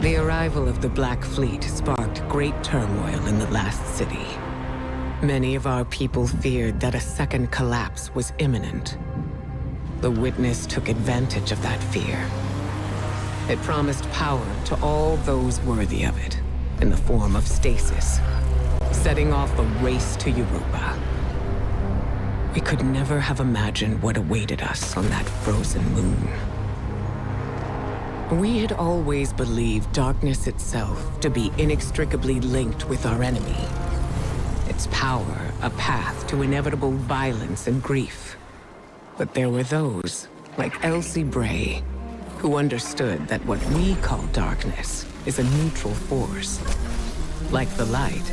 The arrival of the Black Fleet sparked great turmoil in the last city. Many of our people feared that a second collapse was imminent. The Witness took advantage of that fear. It promised power to all those worthy of it, in the form of Stasis, setting off a race to Europa. We could never have imagined what awaited us on that frozen moon. We had always believed darkness itself to be inextricably linked with our enemy. Its power a path to inevitable violence and grief. But there were those, like Elsie Bray, who understood that what we call darkness is a neutral force. Like the light,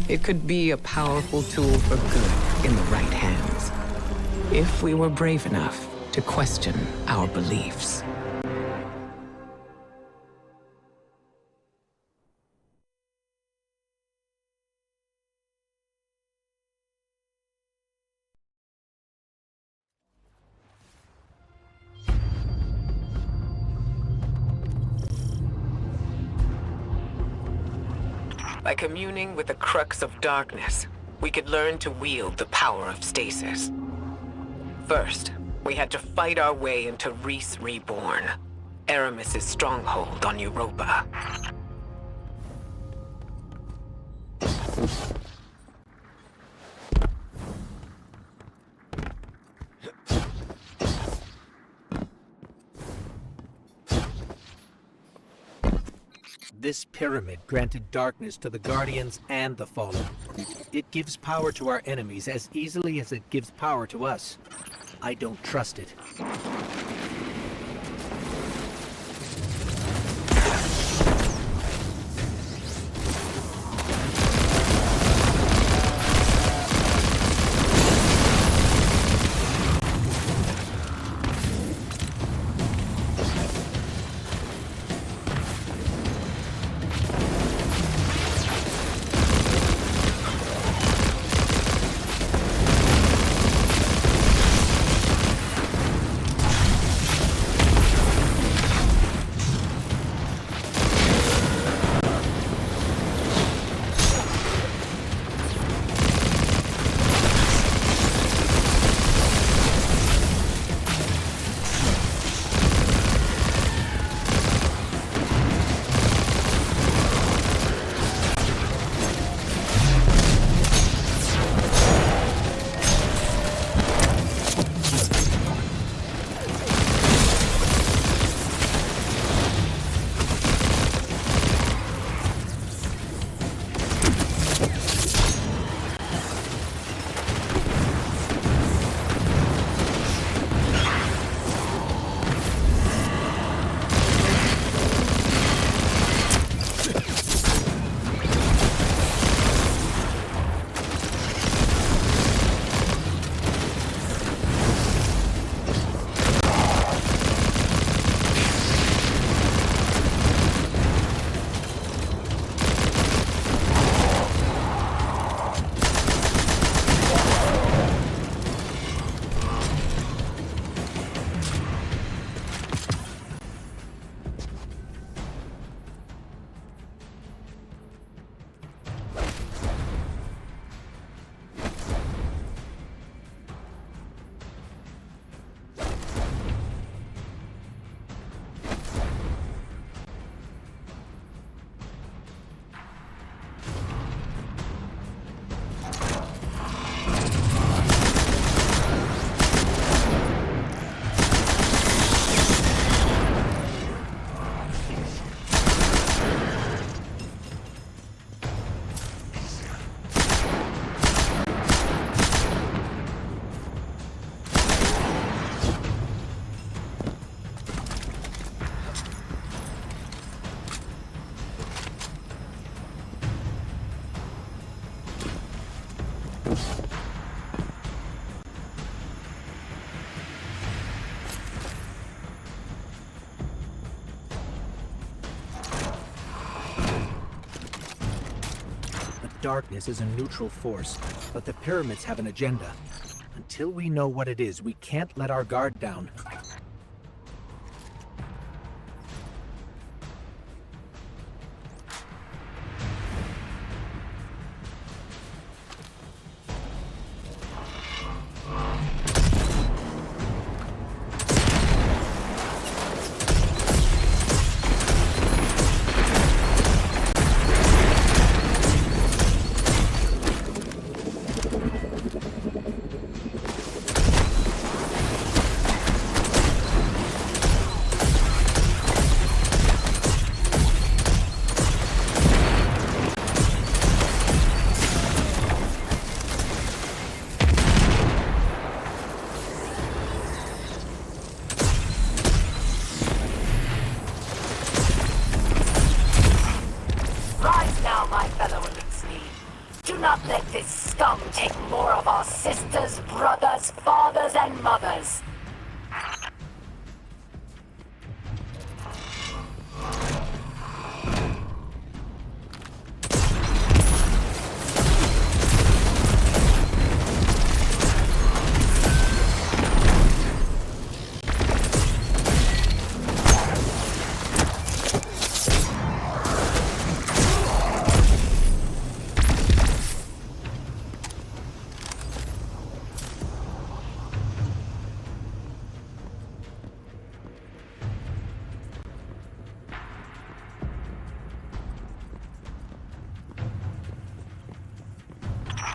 it could be a powerful tool for good in the right hands, if we were brave enough to question our beliefs. By communing with the crux of darkness, we could learn to wield the power of Stasis. First, we had to fight our way into Reese Reborn, Aramis's stronghold on Europa. This pyramid granted darkness to the Guardians and the Fallen. It gives power to our enemies as easily as it gives power to us. I don't trust it. Darkness is a neutral force, but the pyramids have an agenda. Until we know what it is, we can't let our guard down. scum take more of our sisters, brothers, fathers, and mothers.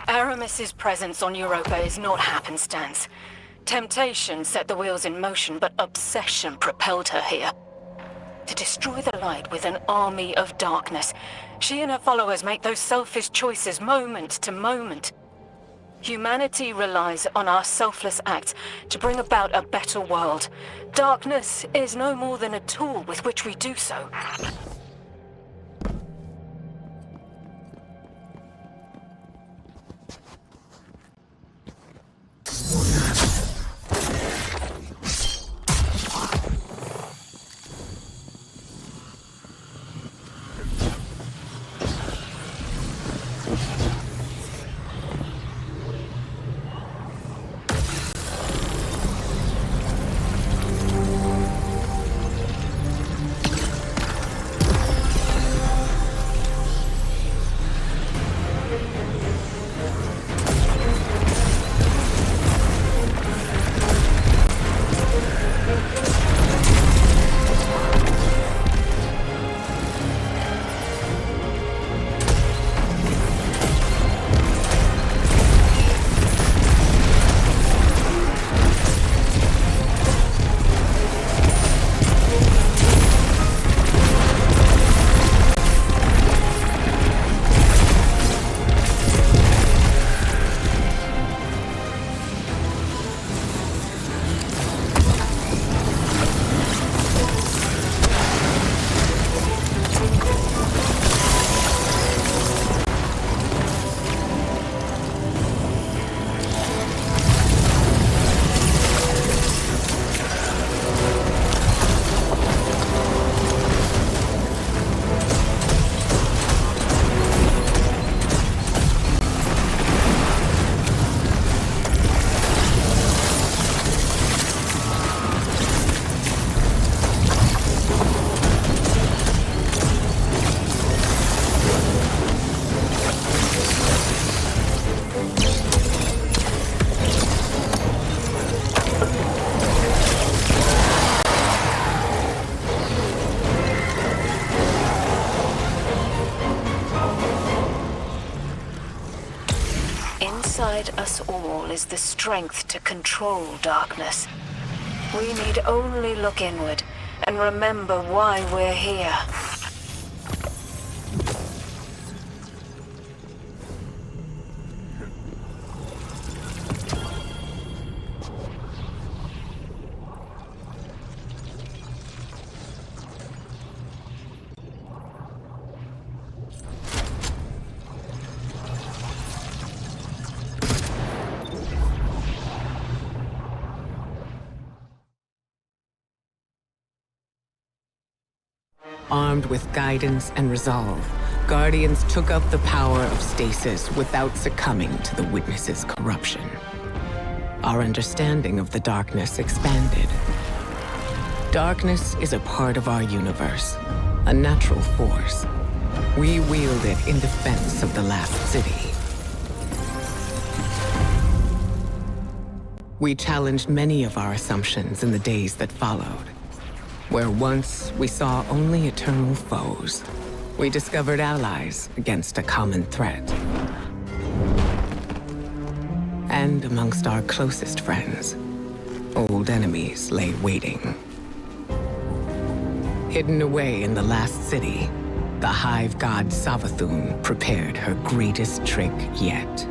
Aramis's presence on Europa is not happenstance. Temptation set the wheels in motion, but obsession propelled her here. To destroy the light with an army of darkness, she and her followers make those selfish choices moment to moment. Humanity relies on our selfless acts to bring about a better world. Darkness is no more than a tool with which we do so. Inside us all is the strength to control darkness. We need only look inward and remember why we're here. Armed with guidance and resolve, Guardians took up the power of Stasis without succumbing to the Witness's corruption. Our understanding of the darkness expanded. Darkness is a part of our universe, a natural force. We wield it in defense of the last city. We challenged many of our assumptions in the days that followed. Where once we saw only eternal foes, we discovered allies against a common threat. And amongst our closest friends, old enemies lay waiting. Hidden away in the last city, the hive god Savathun prepared her greatest trick yet.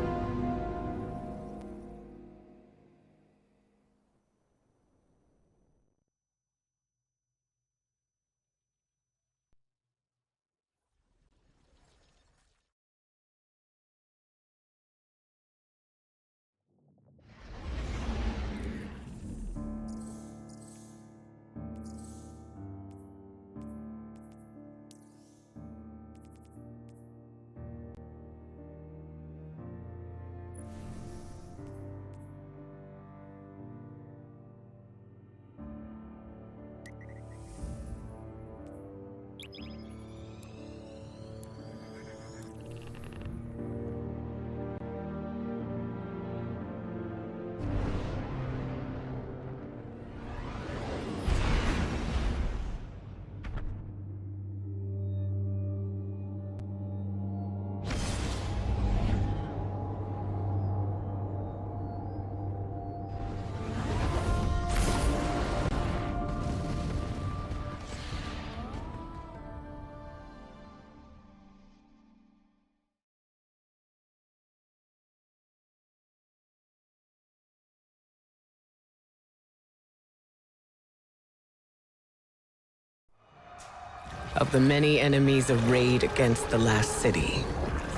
Of the many enemies arrayed against the last city,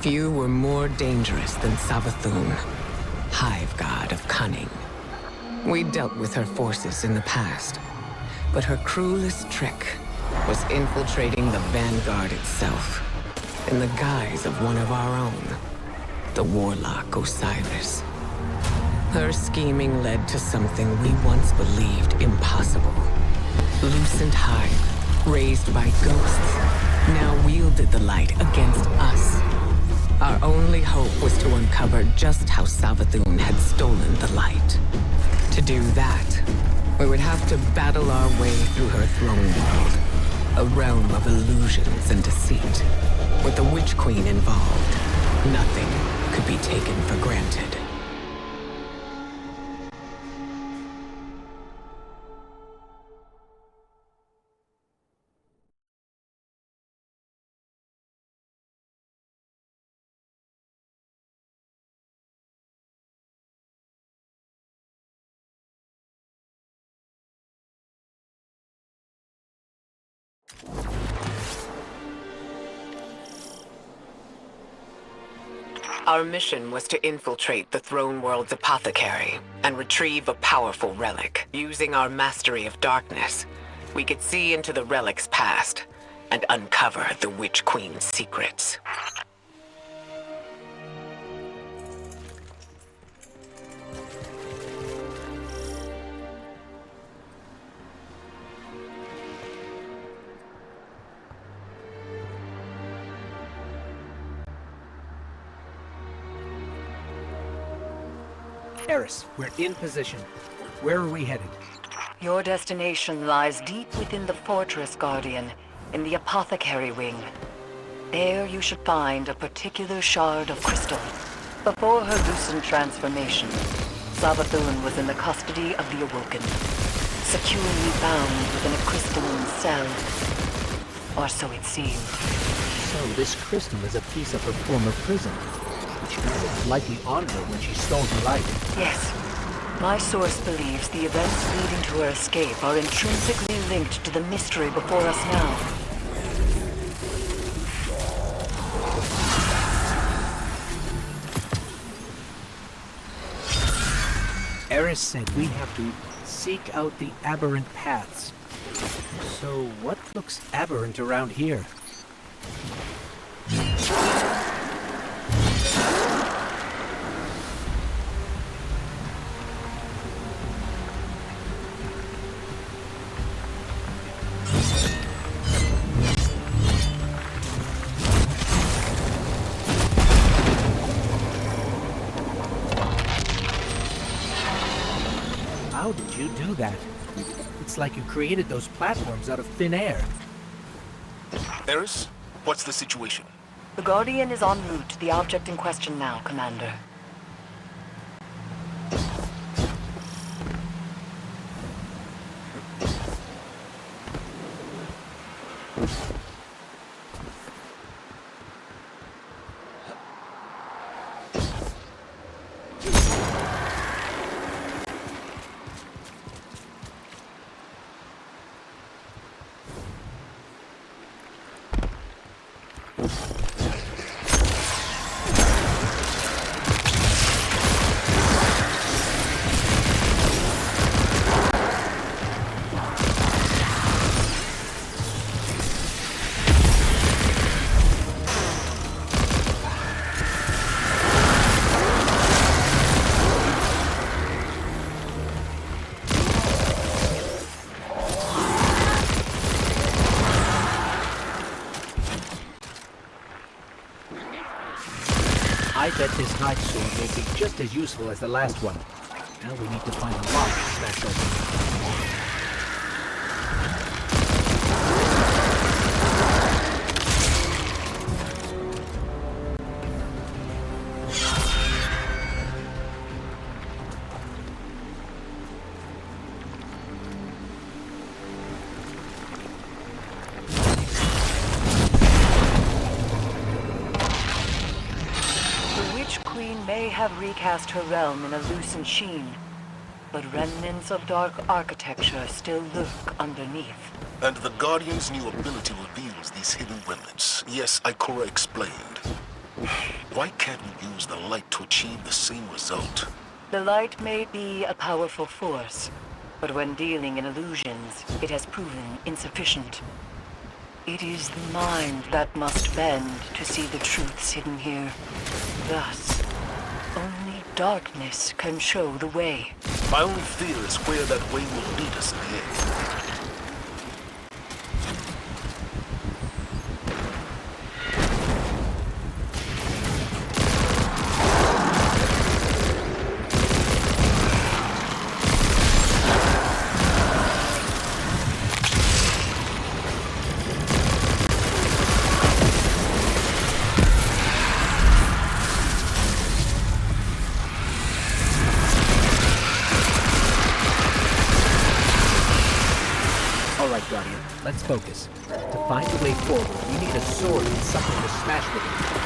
few were more dangerous than Savathun, hive god of cunning. We dealt with her forces in the past, but her cruelest trick was infiltrating the Vanguard itself, in the guise of one of our own, the warlock Osiris. Her scheming led to something we once believed impossible. Lucent hive, raised by ghosts, now wielded the light against us. Our only hope was to uncover just how Savathun had stolen the light. To do that, we would have to battle our way through her throne world, a realm of illusions and deceit. With the Witch Queen involved, nothing could be taken for granted. Our mission was to infiltrate the Throne World's apothecary and retrieve a powerful relic. Using our mastery of darkness, we could see into the relic's past and uncover the Witch Queen's secrets. Eris, we're in position. Where are we headed? Your destination lies deep within the fortress, Guardian, in the apothecary wing. There you should find a particular shard of crystal. Before her lucent transformation, Savathun was in the custody of the Awoken, securely bound within a crystalline cell. Or so it seemed. So this crystal is a piece of her former prison, which means it was likely on her when she stole the light. Yes. My source believes the events leading to her escape are intrinsically linked to the mystery before us now. Eris said we have to seek out the aberrant paths. So what looks aberrant around here? How did you do that? It's like you created those platforms out of thin air. Eris, what's the situation? The Guardian is en route to the object in question now, Commander. I bet this hive sword will be just as useful as the last one. Now we need to find a lock to smash open. May have recast her realm in a lucent sheen, but remnants of dark architecture still lurk underneath. And the Guardian's new ability reveals these hidden remnants. Yes, Ikora explained. Why can't we use the light to achieve the same result? The light may be a powerful force, but when dealing in illusions, it has proven insufficient. It is the mind that must bend to see the truths hidden here. Thus, only darkness can show the way. My only fear is where that way will lead us in the end. Guardian, let's focus. To find a way forward, we need a sword and something to smash with it.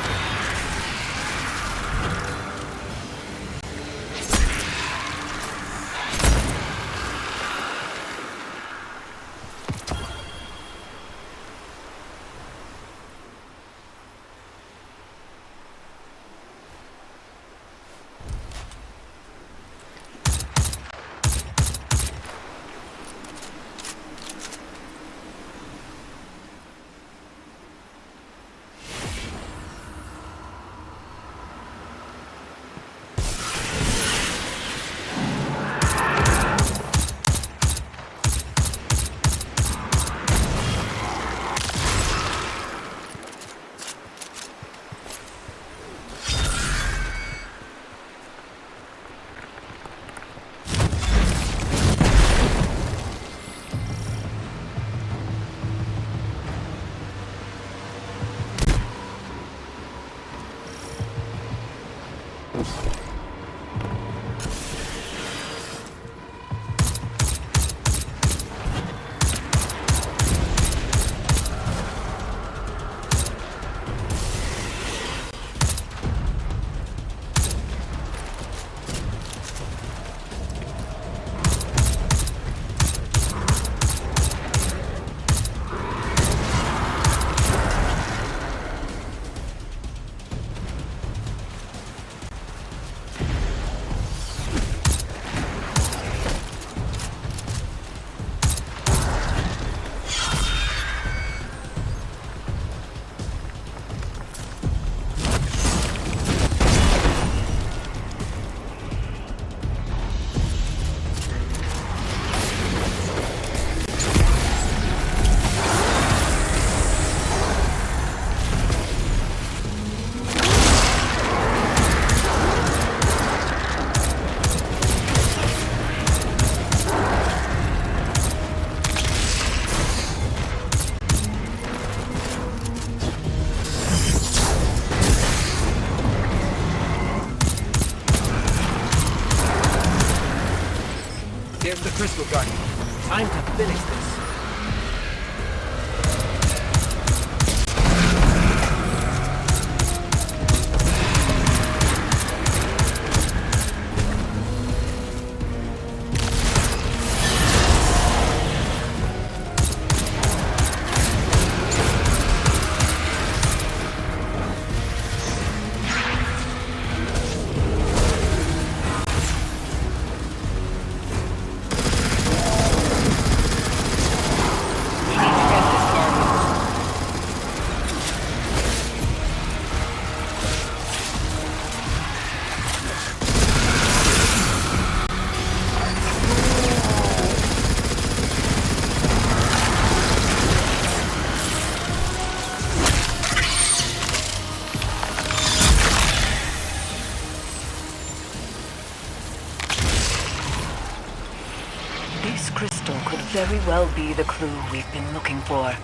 very well be the clue we've been looking for.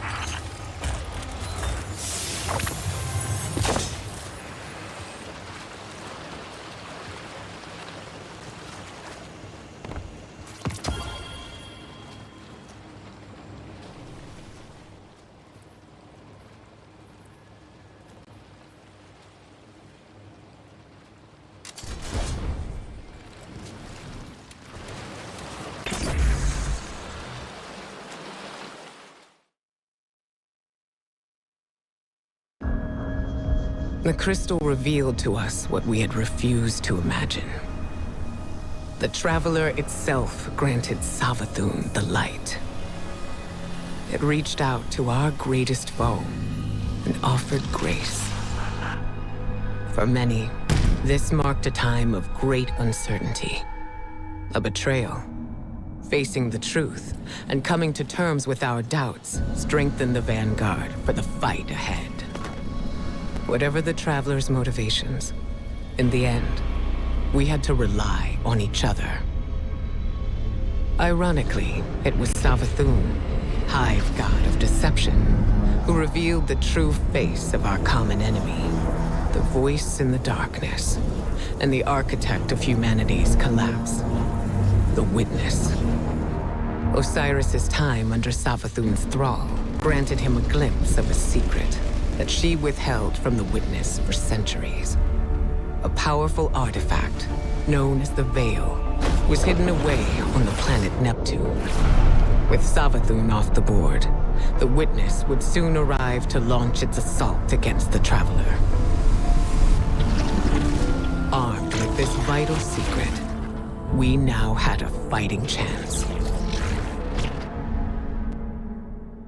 The crystal revealed to us what we had refused to imagine. The Traveler itself granted Savathun the light. It reached out to our greatest foe and offered grace. For many, this marked a time of great uncertainty. A betrayal. Facing the truth and coming to terms with our doubts strengthened the vanguard for the fight ahead. Whatever the Traveler's motivations, in the end, we had to rely on each other. Ironically, it was Savathun, hive god of deception, who revealed the true face of our common enemy, the voice in the darkness, and the architect of humanity's collapse, the Witness. Osiris's time under Savathun's thrall granted him a glimpse of a secret that she withheld from the Witness for centuries. A powerful artifact, known as the Veil, was hidden away on the planet Neptune. With Savathun off the board, the Witness would soon arrive to launch its assault against the Traveler. Armed with this vital secret, we now had a fighting chance.